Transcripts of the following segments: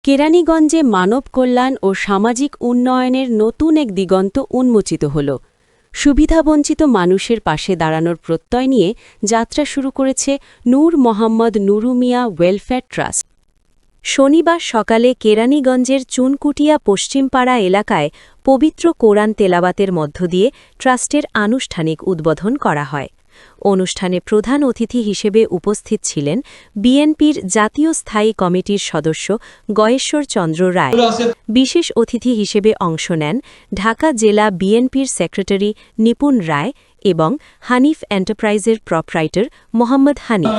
কেরানীগঞ্জে মানব কল্যাণ ও সামাজিক উন্নয়নের নতুন এক দিগন্ত উন্মোচিত হল। সুবিধাবঞ্চিত মানুষের পাশে দাঁড়ানোর প্রত্যয় নিয়ে যাত্রা শুরু করেছে নূর মোহাম্মদ নুরু মিয়া ওয়েলফেয়ার ট্রাস্ট। শনিবার সকালে কেরানীগঞ্জের চুনকুটিয়া পশ্চিমপাড়া এলাকায় পবিত্র কোরআন তেলাওয়াতের মধ্য দিয়ে ট্রাস্টের আনুষ্ঠানিক উদ্বোধন করা হয়। অনুষ্ঠানে প্রধান অতিথি হিসেবে উপস্থিত ছিলেন বিএনপির জাতীয় স্থায়ী কমিটির সদস্য গয়েশ্বর চন্দ্র রায়। বিশেষ অতিথি হিসেবে অংশ নেন ঢাকা জেলা বিএনপির সেক্রেটারি নিপুণ রায় এবং হানিফ এন্টারপ্রাইজের প্রপ্রাইটার মোহাম্মদ হানিফ।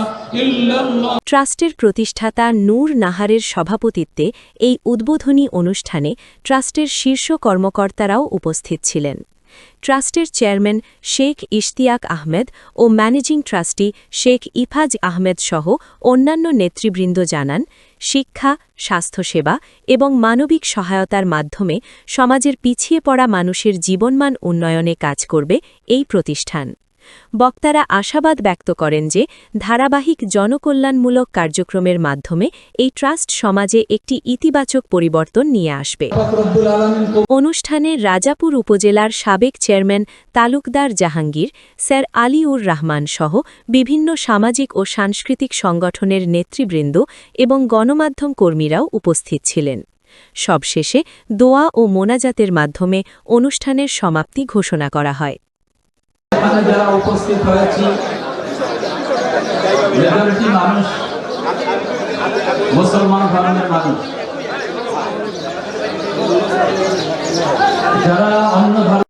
ট্রাস্টের প্রতিষ্ঠাতা নূর নাহারের সভাপতিত্বে এই উদ্বোধনী অনুষ্ঠানে ট্রাস্টের শীর্ষ কর্মকর্তারাও উপস্থিত ছিলেন। ট্রাস্টের চেয়ারম্যান শেখ ইশতিয়াক আহমেদ ও ম্যানেজিং ট্রাস্টি শেখ ইফাজ আহমেদ সহ অন্যান্য নেতৃবৃন্দ জানান, শিক্ষা, স্বাস্থ্যসেবা এবং মানবিক সহায়তার মাধ্যমে সমাজের পিছিয়ে পড়া মানুষের জীবনমান উন্নয়নে কাজ করবে এই প্রতিষ্ঠান। বক্তারা আশাবাদ ব্যক্ত করেন যে ধারাবাহিক জনকল্যাণমূলক কার্যক্রমের মাধ্যমে এই ট্রাস্ট সমাজে একটি ইতিবাচক পরিবর্তন নিয়ে আসবে। অনুষ্ঠানে রাজাপুর উপজেলার সাবেক চেয়ারম্যান তালুকদার জাহাঙ্গীর, স্যার আলিউর রহমান সহ বিভিন্ন সামাজিক ও সাংস্কৃতিক সংগঠনের নেতৃবৃন্দ এবং গণমাধ্যম কর্মীরাও উপস্থিত ছিলেন। সবশেষে দোয়া ও মোনাজাতের মাধ্যমে অনুষ্ঠানের সমাপ্তি ঘোষণা করা হয়। এখানে যারা উপস্থিত হয়েছি মেজরিটি মানুষ মুসলমান ধর্মের মানুষ, যারা অন্য ধর্ম।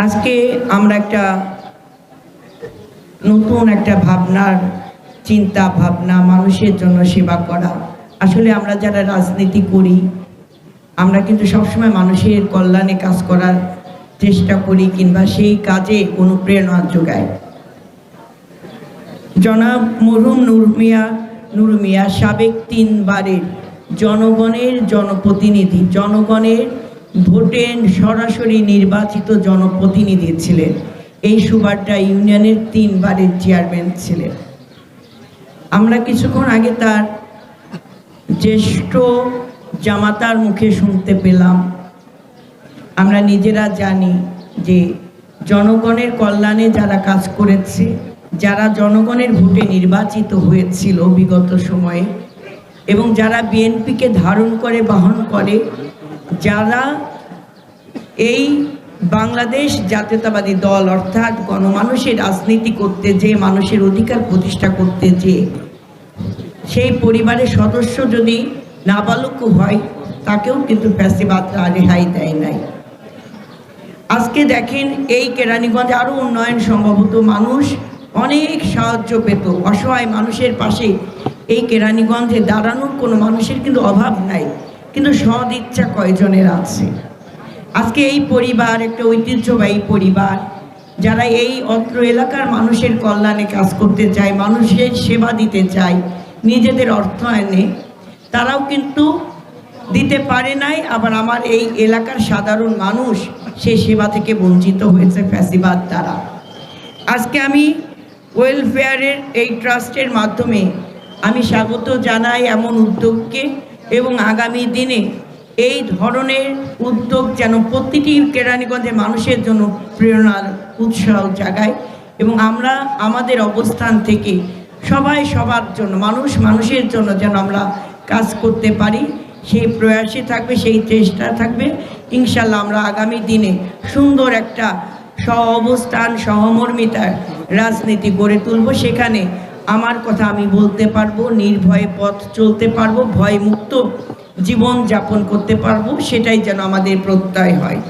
আজকে আমরা একটা নতুন একটা ভাবনার চিন্তা ভাবনা, মানুষের জন্য সেবা করা। আসলে আমরা যারা রাজনীতি করি আমরা কিন্তু সবসময় মানুষের কল্যাণে কাজ করার চেষ্টা করি কিংবা সেই কাজে অনুপ্রেরণা যোগায়। জনাব মরহুম নুরু মিয়া সাবেক 3 বারের জনগণের জনপ্রতিনিধি, জনগণের ভোটে সরাসরি নির্বাচিত জনপ্রতিনিধি ছিলেন। এই সুবাড্ডা ইউনিয়নের 3 বারের চেয়ারম্যান ছিলেন। আমরা কিছুক্ষণ আগে তার জ্যেষ্ঠ জামাতার মুখে শুনতে পেলাম। আমরা নিজেরা জানি যে জনগণের কল্যাণে যারা কাজ করেছে, যারা জনগণের ভোটে নির্বাচিত হয়েছিল বিগত সময়ে এবং যারা বিএনপিকে ধারণ করে বহন করে, যারা এই বাংলাদেশ জাতীয়তাবাদী দল অর্থাৎ গণমানুষের রাজনীতি করতে যে মানুষের অধিকার প্রতিষ্ঠা করতে যে সেই পরিবারের সদস্য যদি নাবালক হয় তাকেও কিন্তু ফ্যাসিবাদরা রেহাই দেয় নাই। আজকে দেখেন এই কেরানীগঞ্জে আরও উন্নয়ন সম্ভব হতো, মানুষ অনেক সাহায্য পেত। অসহায় মানুষের পাশে এই কেরানীগঞ্জে দাঁড়ানোর কোনো মানুষের কিন্তু অভাব নাই, কিন্তু সদ ইচ্ছা কয়জনের আছে। আজকে এই পরিবার একটা ঐতিহ্যবাহী পরিবার, যারা এই অত্র এলাকার মানুষের কল্যাণে কাজ করতে চায়, মানুষের সেবা দিতে চায় নিজেদের অর্থায়নে, তারাও কিন্তু দিতে পারে নাই। আবার আমার এই এলাকার সাধারণ মানুষ সেই সেবা থেকে বঞ্চিত হয়েছে ফ্যাসিবাদ দ্বারা। আজকে আমি ওয়েলফেয়ারের এই ট্রাস্টের মাধ্যমে আমি স্বাগত জানাই এমন উদ্যোগকে, এবং আগামী দিনে এই ধরনের উদ্যোগ যেন প্রতিটি কেরানীগঞ্জের মানুষের জন্য প্রেরণার উৎসাহ জাগায় এবং আমরা আমাদের অবস্থান থেকে সবাই সবার জন্য, মানুষের জন্য যেন আমরা কাজ করতে পারি, সেই প্রয়াসে থাকবে, সেই চেষ্টা থাকবে। ইনশাল্লাহ আমরা আগামী দিনে সুন্দর একটা সহাবস্থান, সহমর্মিতার রাজনীতি গড়ে তুলব। সেখানে আমার কথা আমি বলতে পারবো, নির্ভয়ে পথ চলতে পারবো, ভয়মুক্ত জীবন যাপন করতে পারবো, সেটাই যেন আমাদের প্রত্যয় হয়।